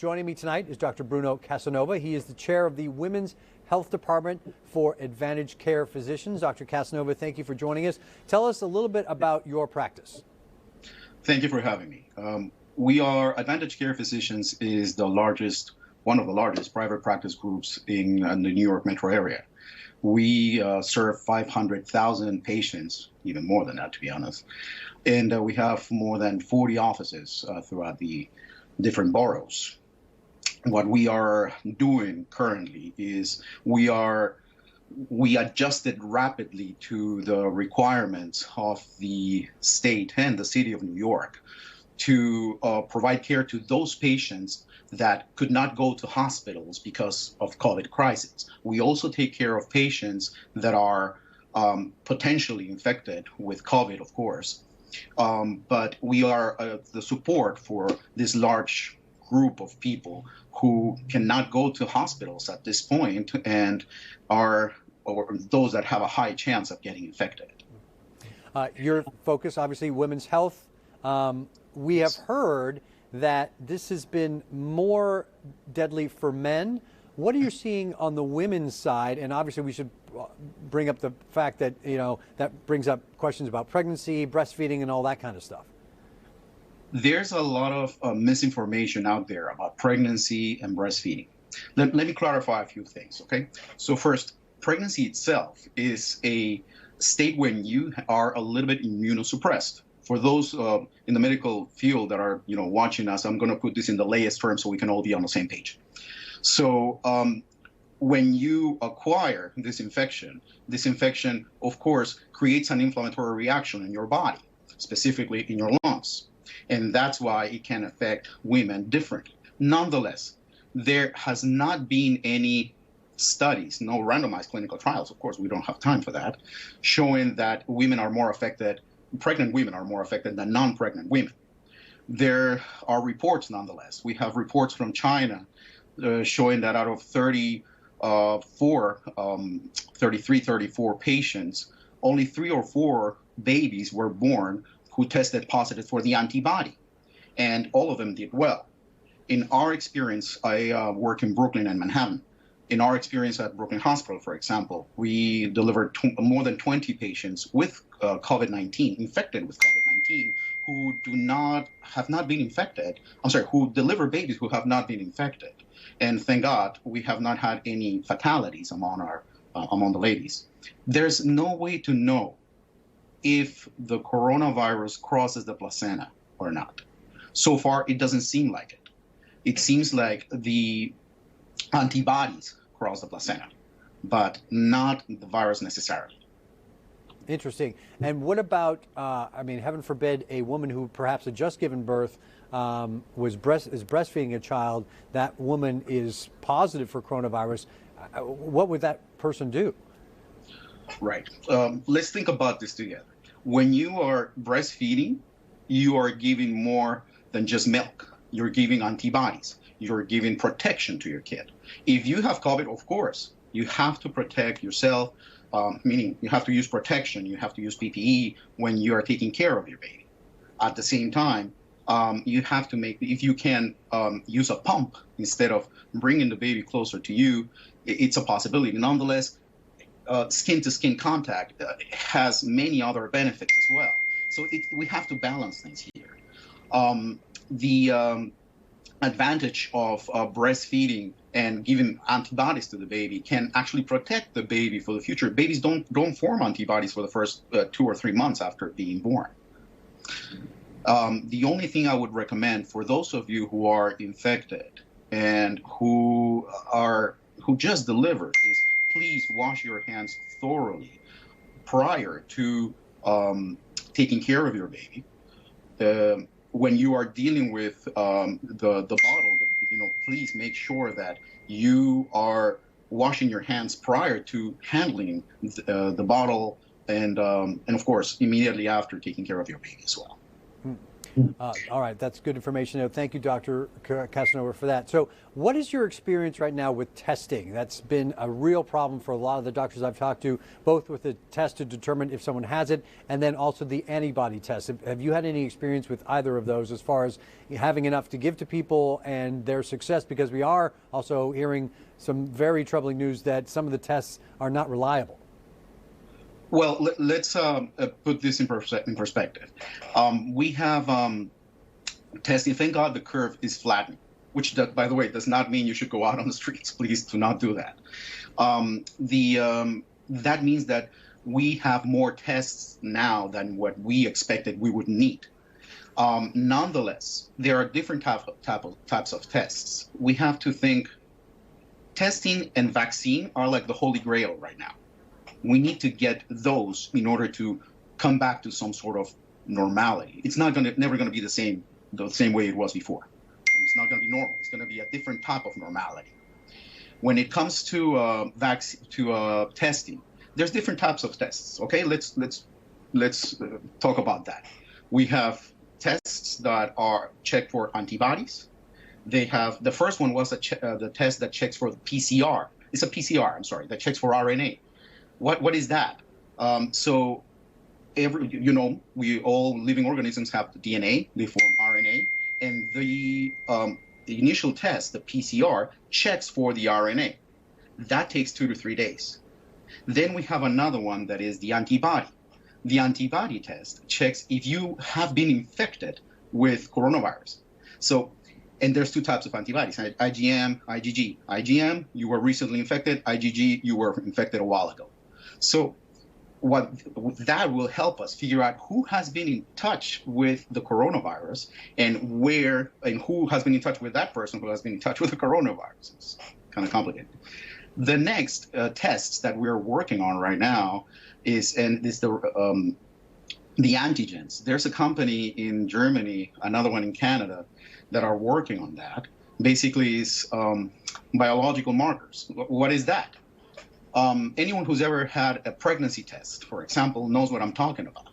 Joining me tonight is Dr. Bruno Casanova. He is the chair of the Women's Health Department for Advantage Care Physicians. Dr. Casanova, thank you for joining us. Tell us a little bit about your practice. Thank you for having me. Advantage Care Physicians is one of the largest private practice groups in the New York metro area. We serve 500,000 patients, even more than that, to be honest. And we have more than 40 offices throughout the different boroughs. What we are doing currently is we adjusted rapidly to the requirements of the state and the city of New York to provide care to those patients that could not go to hospitals because of COVID crisis. We also take care of patients that are potentially infected with COVID, of course. But we are the support for this large group of people who cannot go to hospitals at this point and or those that have a high chance of getting infected. Your focus, obviously, women's health. We have heard that this has been more deadly for men. What are you seeing on the women's side? And obviously we should bring up the fact that, that brings up questions about pregnancy, breastfeeding, and all that kind of stuff. There's a lot of misinformation out there about pregnancy and breastfeeding. Let me clarify a few things, okay? So first, pregnancy itself is a state when you are a little bit immunosuppressed. For those in the medical field that are watching us, I'm going to put this in the layest terms so we can all be on the same page. So when you acquire this infection, of course, creates an inflammatory reaction in your body, specifically in your lungs. And that's why it can affect women differently. Nonetheless, there has not been any studies, no randomized clinical trials, of course, we don't have time for that, showing that pregnant women are more affected than non-pregnant women. There are reports nonetheless. We have reports from China showing that out of 33, 34 patients, only 3 or 4 babies were born who tested positive for the antibody, and all of them did well. In our experience, I work in Brooklyn and Manhattan. In our experience at Brooklyn Hospital, for example, we delivered more than 20 patients with COVID-19, infected with COVID-19, who have not been infected. Who deliver babies who have not been infected. And thank God, we have not had any fatalities among the ladies. There's no way to know if the coronavirus crosses the placenta or not. So far, it doesn't seem like it. It seems like the antibodies cross the placenta, but not the virus necessarily. Interesting. And what about, heaven forbid, a woman who perhaps had just given birth, is breastfeeding a child, that woman is positive for coronavirus. What would that person do? Right. Let's think about this together. When you are breastfeeding, you are giving more than just milk. You're giving antibodies. You're giving protection to your kid. If you have COVID, of course, you have to protect yourself, meaning you have to use protection. You have to use PPE when you are taking care of your baby. At the same time, you have to if you can use a pump instead of bringing the baby closer to you, it's a possibility. Nonetheless, skin-to-skin contact has many other benefits as well. So we have to balance things here. The advantage of breastfeeding and giving antibodies to the baby can actually protect the baby for the future. Babies don't form antibodies for the first 2 or 3 months after being born. The only thing I would recommend for those of you who are infected and who just delivered is please wash your hands thoroughly prior to taking care of your baby. When you are dealing with the bottle, please make sure that you are washing your hands prior to handling the bottle, and of course immediately after taking care of your baby as well. All right, that's good information. Thank you, Dr. Casanova, for that. So what is your experience right now with testing? That's been a real problem for a lot of the doctors I've talked to, both with the test to determine if someone has it and then also the antibody test. Have you had any experience with either of those as far as having enough to give to people and their success? Because we are also hearing some very troubling news that some of the tests are not reliable. Well, let's put this in perspective. We have testing. Thank God the curve is flattening, which, by the way, does not mean you should go out on the streets. Please do not do that. That means that we have more tests now than what we expected we would need. Nonetheless, there are different types of tests. We have to think testing and vaccine are like the holy grail right now. We need to get those in order to come back to some sort of normality. It's never going to be the same way it was before. It's not going to be normal. It's going to be a different type of normality. When it comes to testing, there's different types of tests. Okay, let's talk about that. We have tests that are checked for antibodies. They have the first one was the test that checks for the PCR. It's a PCR. I'm sorry, that checks for RNA. What is that? So we all living organisms have the DNA, they form RNA, and the initial test, the PCR, checks for the RNA. That takes 2 to 3 days. Then we have another one that is the antibody. The antibody test checks if you have been infected with coronavirus. So, and there's two types of antibodies, IgM, IgG. IgM, you were recently infected. IgG, you were infected a while ago. So that will help us figure out who has been in touch with the coronavirus and who has been in touch with that person who has been in touch with the coronavirus. It's kind of complicated. The next tests that we're working on right now is the antigens. There's a company in Germany, another one in Canada, that are working on that. Basically, is biological markers. What is that? Anyone who's ever had a pregnancy test, for example, knows what I'm talking about.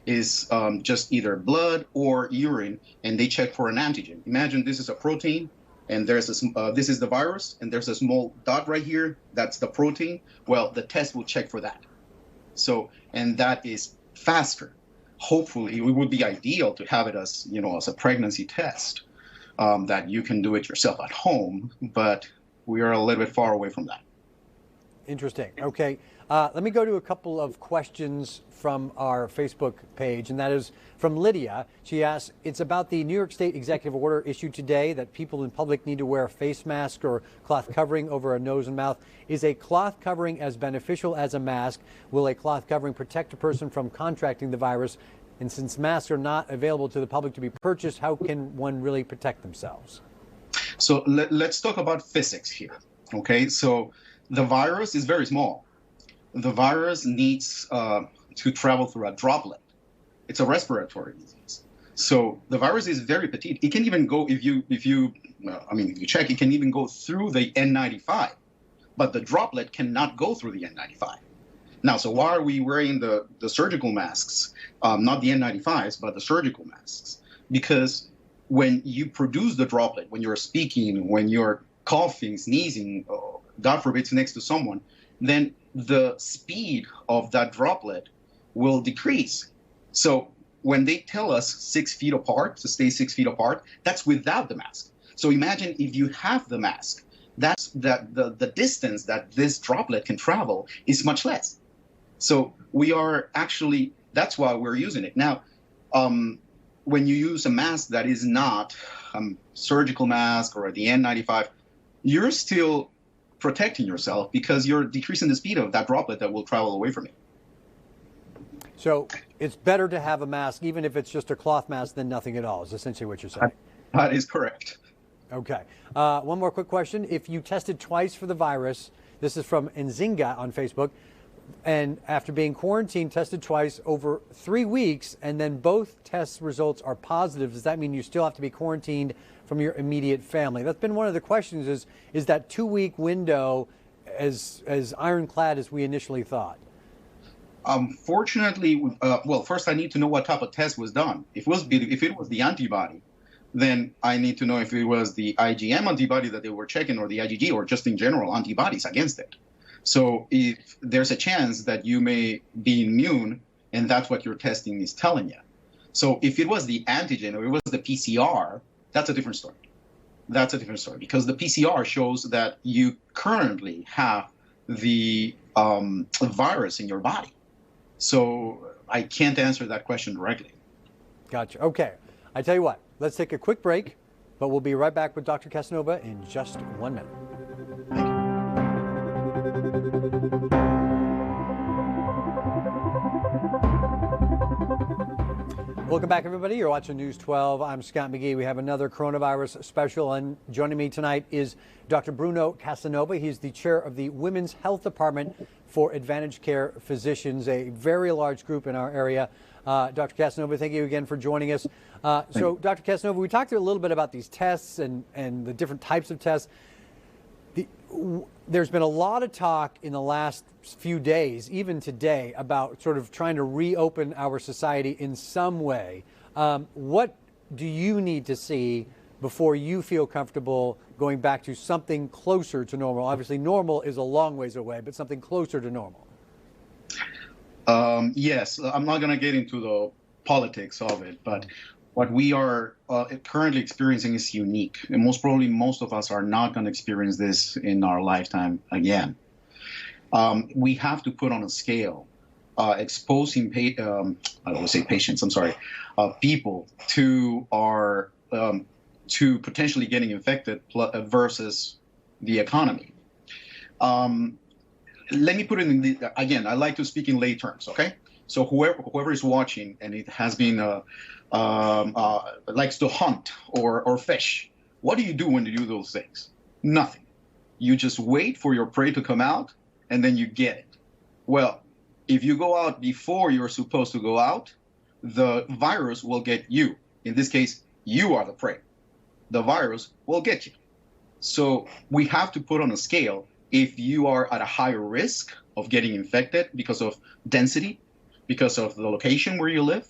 Is just either blood or urine, and they check for an antigen. Imagine this is a protein, and this is the virus, and there's a small dot right here. That's the protein. Well, the test will check for that. So, and that is faster. Hopefully, it would be ideal to have it as a pregnancy test that you can do it yourself at home, but we are a little bit far away from that. Interesting. Okay. Let me go to a couple of questions from our Facebook page, and that is from Lydia. She asks, it's about the New York State executive order issued today that people in public need to wear a face mask or cloth covering over a nose and mouth. Is a cloth covering as beneficial as a mask? Will a cloth covering protect a person from contracting the virus? And since masks are not available to the public to be purchased, how can one really protect themselves? So let's talk about physics here. Okay, so the virus is very small. The virus needs to travel through a droplet. It's a respiratory disease. So the virus is very petite. It can even go, if you check, it can even go through the N95, but the droplet cannot go through the N95. Now, so why are we wearing the surgical masks, not the N95s, but the surgical masks? Because when you produce the droplet, when you're speaking, when you're coughing, sneezing, God forbid, it's next to someone, then the speed of that droplet will decrease. So when they tell us 6 feet apart, to stay 6 feet apart, that's without the mask. So imagine if you have the mask, that's the distance that this droplet can travel is much less. So we are actually, that's why we're using it. Now, when you use a mask that is not surgical mask or the N95, you're still protecting yourself because you're decreasing the speed of that droplet that will travel away from you. So it's better to have a mask, even if it's just a cloth mask, than nothing at all, is essentially what you're saying. That is correct. Okay. One more quick question. If you tested twice for the virus, this is from Nzinga on Facebook, and after being quarantined, tested twice over 3 weeks, and then both test results are positive, does that mean you still have to be quarantined from your immediate family? That's been one of the questions, is that 2-week window as ironclad as we initially thought? Unfortunately, well, first I need to know what type of test was done. If it was the antibody, then I need to know if it was the IgM antibody that they were checking, or the IgG, or just in general antibodies against it. So if there's a chance that you may be immune, and that's what your testing is telling you. So if it was the antigen or it was the PCR, that's a different story. That's a different story, because the PCR shows that you currently have the virus in your body. So I can't answer that question directly. Gotcha. Okay. I tell you what, let's take a quick break, but we'll be right back with Dr. Casanova in just 1 minute. Welcome back, everybody. You're watching News 12. I'm Scott McGee. We have another coronavirus special, and joining me tonight is Dr. Bruno Casanova. He's the chair of the Women's Health Department for Advantage Care Physicians, a very large group in our area. Dr. Casanova, thank you again for joining us. So, Dr. Casanova, we talked a little bit about these tests and the different types of tests. There's been a lot of talk in the last few days, even today, about sort of trying to reopen our society in some way. What do you need to see before you feel comfortable going back to something closer to normal? Obviously, normal is a long ways away, but something closer to normal. Yes, I'm not going to get into the politics of it, but what we are currently experiencing is unique. And most probably, most of us are not going to experience this in our lifetime again. We have to put on a scale, exposing people to our to potentially getting infected versus the economy. Let me put it in again, I like to speak in lay terms, okay? So whoever is watching and it has been likes to hunt or fish, what do you do when you do those things? Nothing. You just wait for your prey to come out, and then you get it. Well, if you go out before you're supposed to go out, the virus will get you. In this case, you are the prey. The virus will get you. So we have to put on a scale if you are at a higher risk of getting infected because of density, because of the location where you live,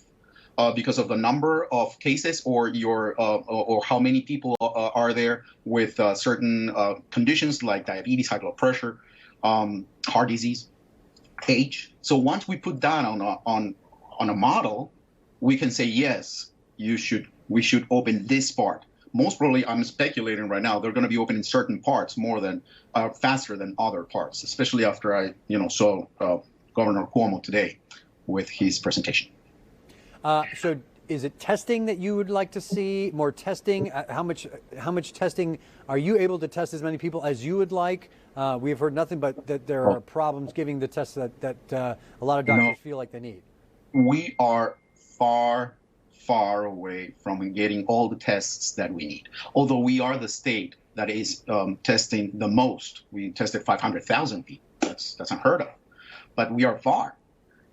because of the number of cases, or or how many people are there with certain conditions like diabetes, high blood pressure, heart disease, age. So once we put that on a model, we can say yes, we should open this part. Most probably, I'm speculating right now, they're going to be opening certain parts more than faster than other parts, especially after I saw Governor Cuomo today with his presentation. So is it testing that you would like to see? More testing? How much testing? Are you able to test as many people as you would like? We have heard nothing but that there are problems giving the tests that a lot of doctors feel like they need. We are far away from getting all the tests that we need. Although we are the state that is testing the most. We tested 500,000 people. That's unheard of. But we are far.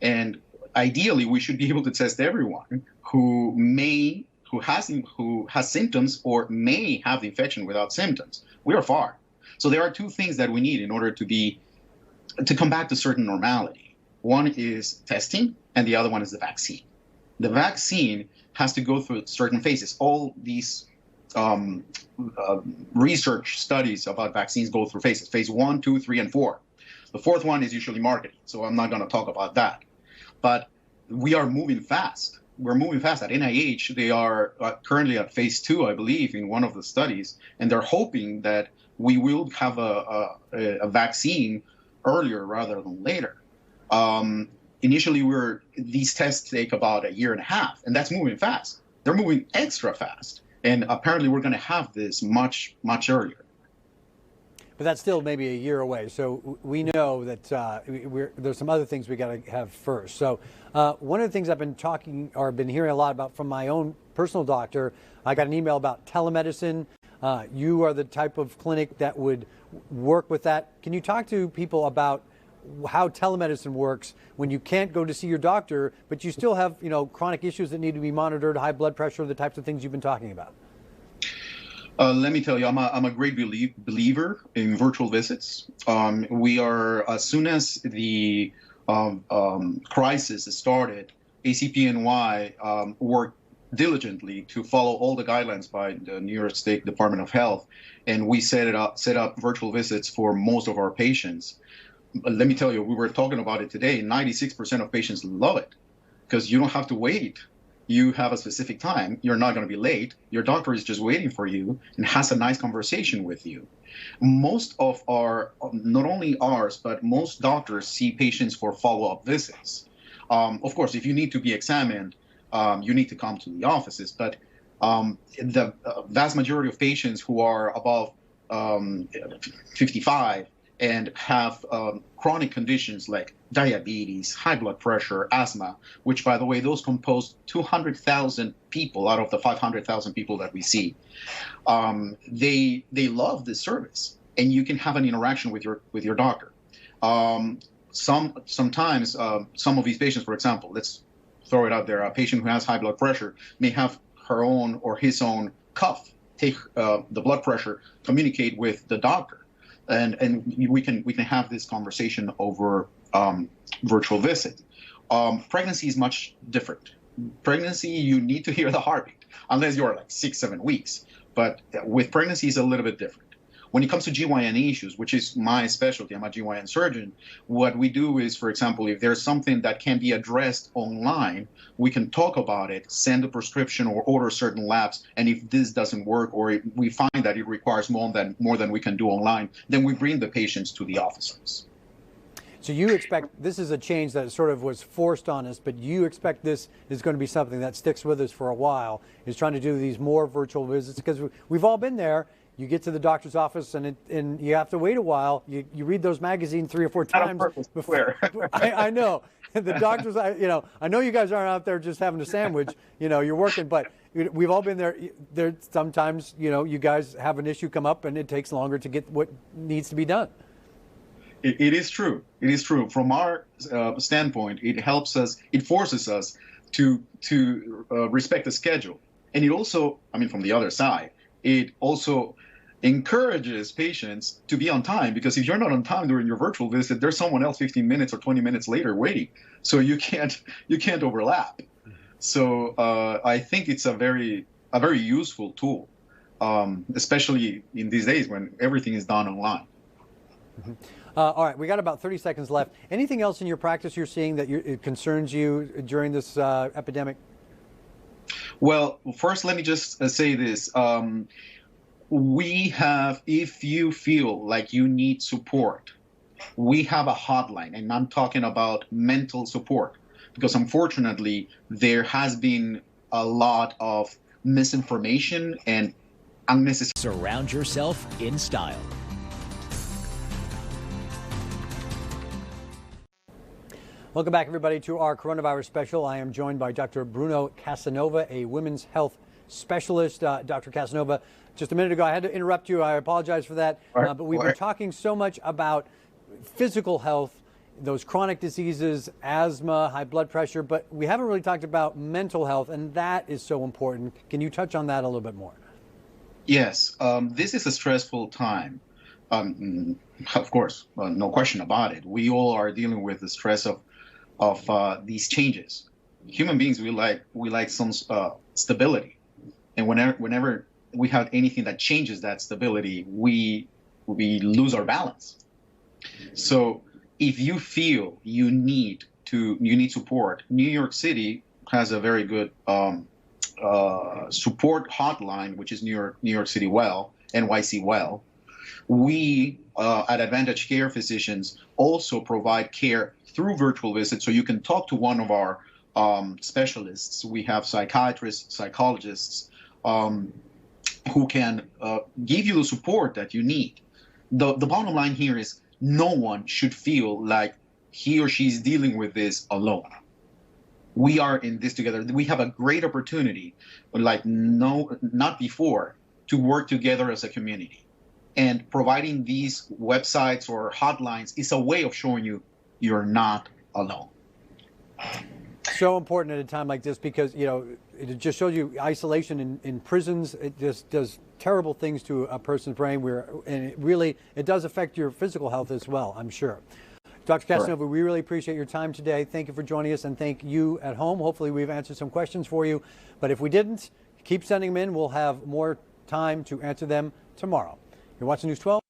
And ideally, we should be able to test everyone who has symptoms or may have the infection without symptoms. We are far. So there are two things that we need in order to come back to certain normality. One is testing, and the other one is the vaccine. The vaccine has to go through certain phases. All these research studies about vaccines go through phases: phase 1, 2, 3, and 4. The fourth one is usually marketing, so I'm not going to talk about that. But we are moving fast. We're moving fast. At NIH, they are currently at phase 2, I believe, in one of the studies, and they're hoping that we will have a vaccine earlier rather than later. Initially, these tests take about 1.5 years, and that's moving fast. They're moving extra fast, and apparently we're going to have this much earlier. But that's still maybe 1 year away. So we know that there's some other things we got to have first. So one of the things I've been hearing a lot about from my own personal doctor, I got an email about telemedicine. You are the type of clinic that would work with that. Can you talk to people about how telemedicine works when you can't go to see your doctor, but you still have chronic issues that need to be monitored, high blood pressure, the types of things you've been talking about? Let me tell you, I'm a great believer in virtual visits. We are, as soon as the crisis started, ACPNY worked diligently to follow all the guidelines by the New York State Department of Health, and we set up virtual visits for most of our patients. But let me tell you, we were talking about it today. 96% of patients love it because you don't have to wait. You have a specific time. You're not going to be late. Your doctor is just waiting for you and has a nice conversation with you. Most of our, not only ours, but most doctors see patients for follow-up visits. Of course, if you need to be examined, you need to come to the offices. But the vast majority of patients who are above 55 and have chronic conditions like diabetes, high blood pressure, asthma, which, by the way, those compose 200,000 people out of the 500,000 people that we see. They love this service, and you can have an interaction with your doctor. Sometimes some of these patients, for example, let's throw it out there, a patient who has high blood pressure may have her own or his own cuff, take the blood pressure, communicate with the doctor. And we can have this conversation over virtual visit. Pregnancy is much different. Pregnancy, you need to hear the heartbeat, unless you're like 6-7 weeks. But with pregnancy, it's a little bit different. When it comes to GYN issues, which is my specialty, I'm a GYN surgeon, what we do is, for example, if there's something that can be addressed online, we can talk about it, send a prescription or order certain labs, and if this doesn't work or if we find that it requires more than we can do online, then we bring the patients to the offices. So you expect, this is a change that sort of was forced on us, but you expect this is going to be something that sticks with us for a while, is trying to do these more virtual visits, because we've all been there. You get to the doctor's office and you have to wait a while. You read those magazines 3 or 4 times before. I know. The doctors, I know you guys aren't out there just having a sandwich. You're working, but we've all been there. Sometimes, you guys have an issue come up and it takes longer to get what needs to be done. It is true. It is true. From our standpoint, it helps us, it forces us to respect the schedule. And it also, from the other side, it also encourages patients to be on time, because if you're not on time during your virtual visit, there's someone else 15 minutes or 20 minutes later waiting. So you can't overlap. So I think it's a very useful tool, especially in these days when everything is done online. Mm-hmm. All right, we got about 30 seconds left. Anything else in your practice you're seeing that it concerns you during this epidemic? Well, first, let me just say this. We have, if you feel like you need support, we have a hotline, and I'm talking about mental support, because unfortunately, there has been a lot of misinformation and unnecessary. Surround yourself in style. Welcome back, everybody, to our coronavirus special. I am joined by Dr. Bruno Casanova, a women's health specialist. Dr. Casanova, just a minute ago, I had to interrupt you. I apologize for that. But we've been talking so much about physical health, those chronic diseases, asthma, high blood pressure, but we haven't really talked about mental health, and that is so important. Can you touch on that a little bit more? Yes. This is a stressful time. Of course, no question about it. We all are dealing with the stress of these changes. Human beings, we like some stability, and whenever we have anything that changes that stability, we lose our balance. So if you feel you need support, New York City has a very good support hotline, which is New York City Well, NYC Well. We at Advantage Care Physicians also provide care through virtual visits, so you can talk to one of our specialists. We have psychiatrists, psychologists who can give you the support that you need. The bottom line here is no one should feel like he or she is dealing with this alone. We are in this together. We have a great opportunity, like not before, to work together as a community. And providing these websites or hotlines is a way of showing you you're not alone. So important at a time like this, because it just shows you isolation in prisons. It just does terrible things to a person's brain, and it does affect your physical health as well, I'm sure. Dr. Casanova, we really appreciate your time today. Thank you for joining us, and thank you at home. Hopefully we've answered some questions for you. But if we didn't, keep sending them in. We'll have more time to answer them tomorrow. You're watching News 12.